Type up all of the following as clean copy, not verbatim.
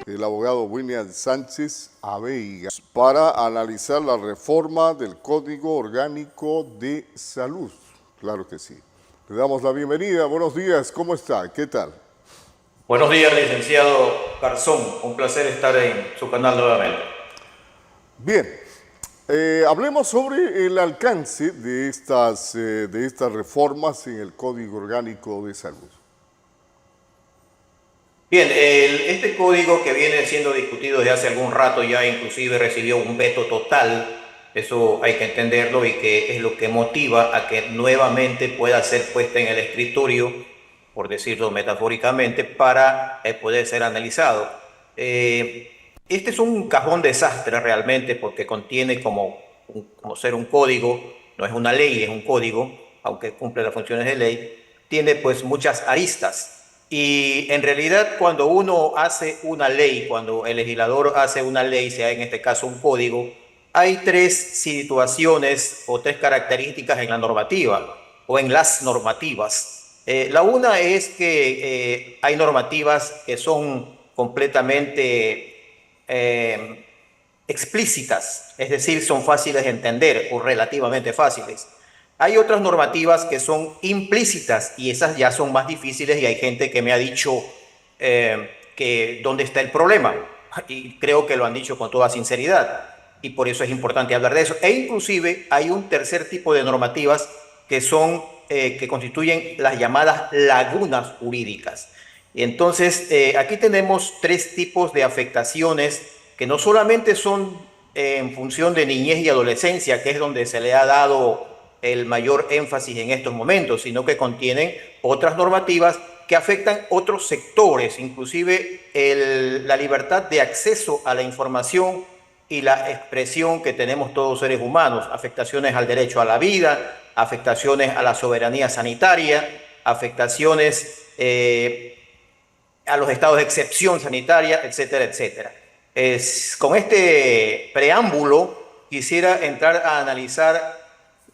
el abogado William Sánchez Aveiga para analizar la reforma del Código Orgánico de Salud. Claro que sí. Le damos la bienvenida. Buenos días. ¿Cómo está? ¿Qué tal? Buenos días, licenciado Garzón. Un placer estar en su canal nuevamente. Bien. Hablemos sobre el alcance de estas reformas en el Código Orgánico de Salud. Bien, este código que viene siendo discutido desde hace algún rato ya inclusive recibió un veto total. Eso hay que entenderlo y que es lo que motiva a que nuevamente pueda ser puesta en el escritorio, por decirlo metafóricamente, para poder ser analizado. Este es un cajón desastre realmente porque contiene como ser un código, no es una ley, es un código, aunque cumple las funciones de ley, tiene pues muchas aristas. Y en realidad cuando uno hace una ley, cuando el legislador hace una ley, sea en este caso un código, hay tres situaciones o tres características en la normativa o en las normativas. La una es que hay normativas que son completamente explícitas, es decir, son fáciles de entender o relativamente fáciles. Hay otras normativas que son implícitas y esas ya son más difíciles y hay gente que me ha dicho que dónde está el problema y creo que lo han dicho con toda sinceridad y por eso es importante hablar de eso. E inclusive hay un tercer tipo de normativas que son que constituyen las llamadas lagunas jurídicas. Y entonces aquí tenemos tres tipos de afectaciones que no solamente son en función de niñez y adolescencia, que es donde se le ha dado el mayor énfasis en estos momentos, sino que contienen otras normativas que afectan otros sectores, inclusive la libertad de acceso a la información y la expresión que tenemos todos seres humanos, afectaciones al derecho a la vida, afectaciones a la soberanía sanitaria, afectaciones a los estados de excepción sanitaria, etcétera, etcétera. Con este preámbulo quisiera entrar a analizar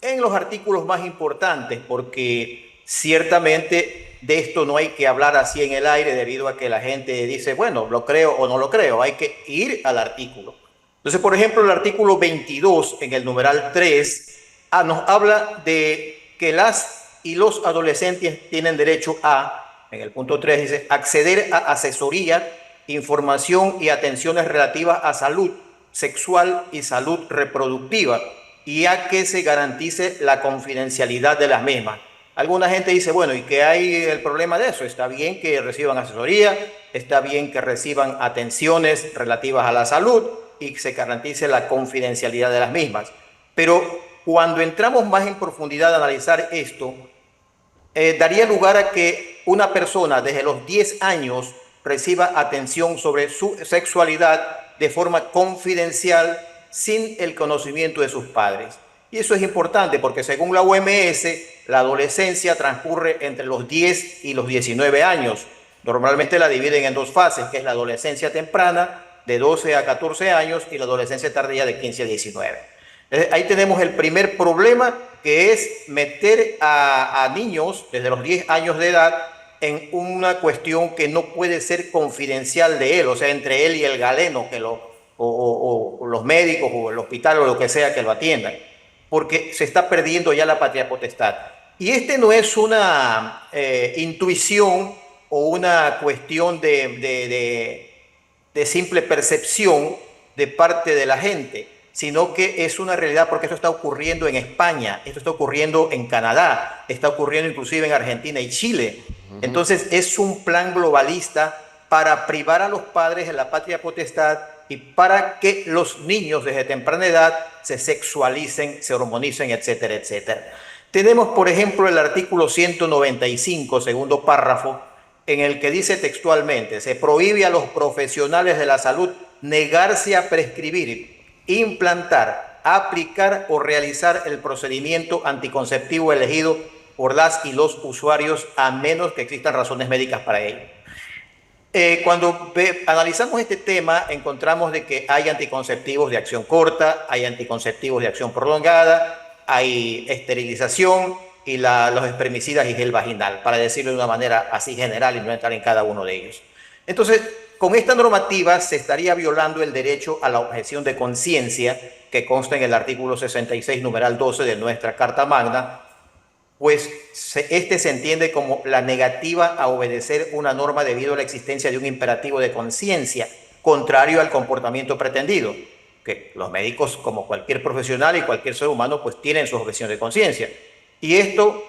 en los artículos más importantes, porque ciertamente de esto no hay que hablar así en el aire debido a que la gente dice, bueno, lo creo o no lo creo, hay que ir al artículo. Entonces, por ejemplo, el artículo 22 en el numeral 3 nos habla de que las y los adolescentes tienen derecho a, en el punto 3 dice, acceder a asesoría, información y atenciones relativas a salud sexual y salud reproductiva y a que se garantice la confidencialidad de las mismas. Alguna gente dice, bueno, ¿y qué hay el problema de eso? Está bien que reciban asesoría, está bien que reciban atenciones relativas a la salud y que se garantice la confidencialidad de las mismas. Pero cuando entramos más en profundidad a analizar esto, daría lugar a que una persona desde los 10 años reciba atención sobre su sexualidad de forma confidencial sin el conocimiento de sus padres. Y eso es importante porque según la OMS, la adolescencia transcurre entre los 10 y los 19 años. Normalmente la dividen en dos fases, que es la adolescencia temprana de 12 a 14 años y la adolescencia tardía de 15 a 19. Ahí tenemos el primer problema, que es meter a niños desde los 10 años de edad en una cuestión que no puede ser confidencial de él, o sea, entre él y el galeno o los médicos o el hospital o lo que sea que lo atiendan, porque se está perdiendo ya la patria potestad. Y este no es una intuición o una cuestión de simple percepción de parte de la gente, sino que es una realidad porque esto está ocurriendo en España, esto está ocurriendo en Canadá, está ocurriendo inclusive en Argentina y Chile. Entonces es un plan globalista para privar a los padres de la patria potestad y para que los niños desde temprana edad se sexualicen, se hormonicen, etcétera, etcétera. Tenemos, por ejemplo, el artículo 195, segundo párrafo, en el que dice textualmente, se prohíbe a los profesionales de la salud negarse a prescribir, implantar, aplicar o realizar el procedimiento anticonceptivo elegido por las y los usuarios a menos que existan razones médicas para ello. Cuando analizamos este tema, encontramos de que hay anticonceptivos de acción corta, hay anticonceptivos de acción prolongada, hay esterilización y los espermicidas y gel vaginal, para decirlo de una manera así general y no entrar en cada uno de ellos. Entonces, con esta normativa se estaría violando el derecho a la objeción de conciencia que consta en el artículo 66, numeral 12 de nuestra Carta Magna, pues este se entiende como la negativa a obedecer una norma debido a la existencia de un imperativo de conciencia contrario al comportamiento pretendido, que los médicos, como cualquier profesional y cualquier ser humano, pues tienen su objeción de conciencia. Y esto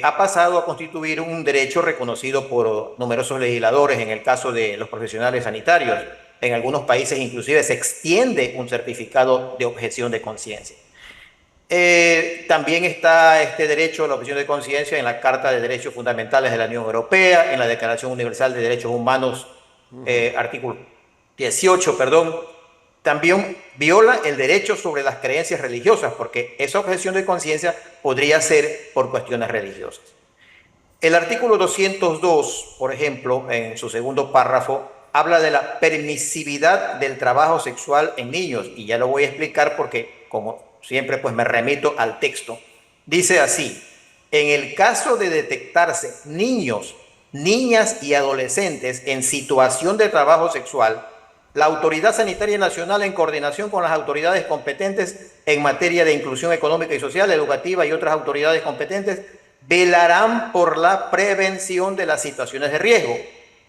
ha pasado a constituir un derecho reconocido por numerosos legisladores en el caso de los profesionales sanitarios. En algunos países inclusive se extiende un certificado de objeción de conciencia. También está este derecho a la objeción de conciencia en la Carta de Derechos Fundamentales de la Unión Europea, en la Declaración Universal de Derechos Humanos, artículo 18, perdón. También viola el derecho sobre las creencias religiosas, porque esa objeción de conciencia podría ser por cuestiones religiosas. El artículo 202, por ejemplo, en su segundo párrafo, habla de la permisividad del trabajo sexual en niños, y ya lo voy a explicar porque, como siempre, pues me remito al texto. Dice así: en el caso de detectarse niños, niñas y adolescentes en situación de trabajo sexual, la Autoridad Sanitaria Nacional, en coordinación con las autoridades competentes en materia de inclusión económica y social, educativa y otras autoridades competentes, velarán por la prevención de las situaciones de riesgo.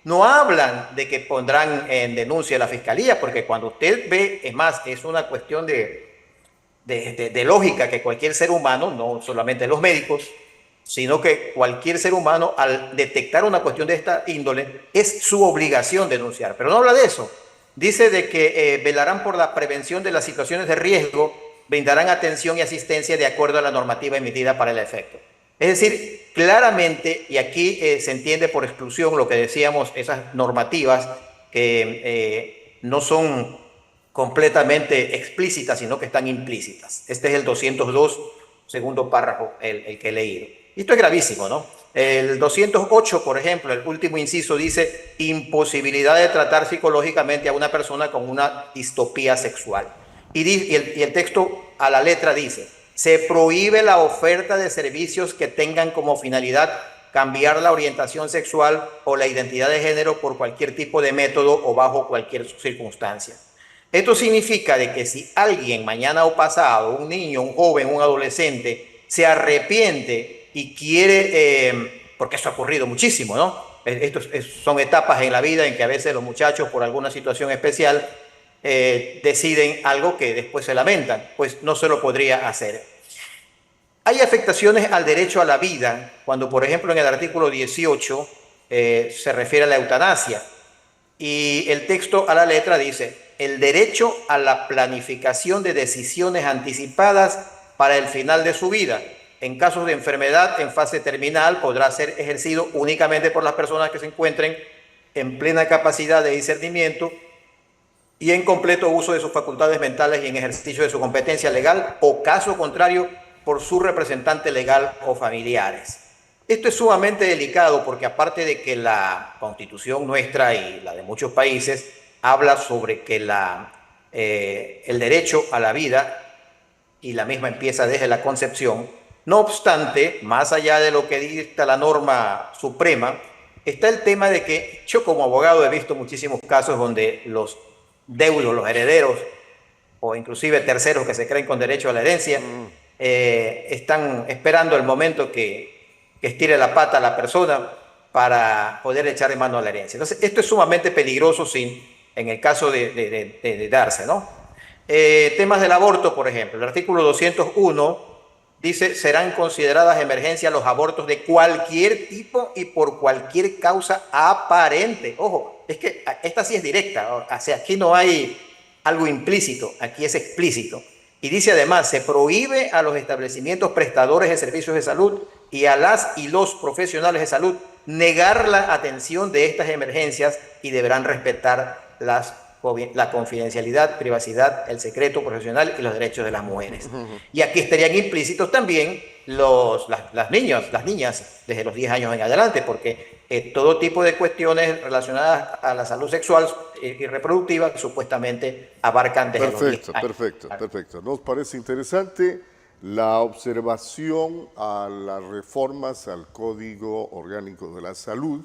No hablan de que pondrán en denuncia a la fiscalía, porque cuando usted ve, es más, es una cuestión de lógica que cualquier ser humano, no solamente los médicos, sino que cualquier ser humano, al detectar una cuestión de esta índole, es su obligación denunciar. Pero no habla de eso. Dice de que velarán por la prevención de las situaciones de riesgo, brindarán atención y asistencia de acuerdo a la normativa emitida para el efecto. Es decir, claramente, y aquí se entiende por exclusión lo que decíamos, esas normativas que no son completamente explícitas, sino que están implícitas. Este es el 202, segundo párrafo, el que he leído. Y esto es gravísimo, ¿no? El 208, por ejemplo, el último inciso dice imposibilidad de tratar psicológicamente a una persona con una distopía sexual. Y el texto a la letra dice: se prohíbe la oferta de servicios que tengan como finalidad cambiar la orientación sexual o la identidad de género por cualquier tipo de método o bajo cualquier circunstancia. Esto significa de que si alguien mañana o pasado, un niño, un joven, un adolescente, se arrepiente y quiere, porque eso ha ocurrido muchísimo, ¿no? Son etapas en la vida en que a veces los muchachos, por alguna situación especial, deciden algo que después se lamentan, pues no se lo podría hacer. Hay afectaciones al derecho a la vida, cuando por ejemplo en el artículo 18 se refiere a la eutanasia, y el texto a la letra dice: el derecho a la planificación de decisiones anticipadas para el final de su vida. En casos de enfermedad en fase terminal podrá ser ejercido únicamente por las personas que se encuentren en plena capacidad de discernimiento y en completo uso de sus facultades mentales y en ejercicio de su competencia legal, o caso contrario, por su representante legal o familiares. Esto es sumamente delicado porque, aparte de que la Constitución nuestra y la de muchos países habla sobre que el derecho a la vida, y la misma empieza desde la concepción, no obstante, más allá de lo que dicta la norma suprema, está el tema de que yo, como abogado, he visto muchísimos casos donde los deudos, los herederos o inclusive terceros que se creen con derecho a la herencia, están esperando el momento que estire la pata a la persona para poder echar mano a la herencia. Entonces, esto es sumamente peligroso en el caso de darse, ¿no? Temas del aborto, por ejemplo. El artículo 201 dice: serán consideradas emergencias los abortos de cualquier tipo y por cualquier causa aparente. Ojo, es que esta sí es directa, o sea, aquí no hay algo implícito, aquí es explícito. Y dice además: se prohíbe a los establecimientos prestadores de servicios de salud y a las y los profesionales de salud negar la atención de estas emergencias y deberán respetar la confidencialidad, privacidad, el secreto profesional y los derechos de las mujeres. Y aquí estarían implícitos también las niñas desde los 10 años en adelante, porque todo tipo de cuestiones relacionadas a la salud sexual y reproductiva supuestamente abarcan desde los 10 años. Perfecto. Nos parece interesante la observación a las reformas al Código Orgánico de la Salud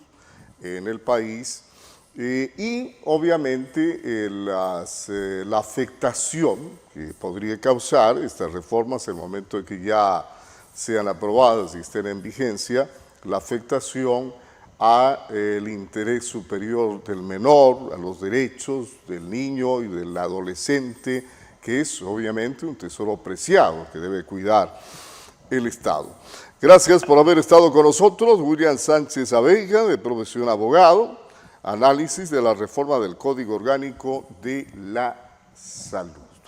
en el país, Y obviamente la afectación que podría causar estas reformas en el momento de que ya sean aprobadas y estén en vigencia, la afectación al interés superior del menor, a los derechos del niño y del adolescente, que es obviamente un tesoro preciado que debe cuidar el Estado. Gracias por haber estado con nosotros. William Sánchez Abeiga, de profesión abogado, análisis de la reforma del Código Orgánico de la Salud.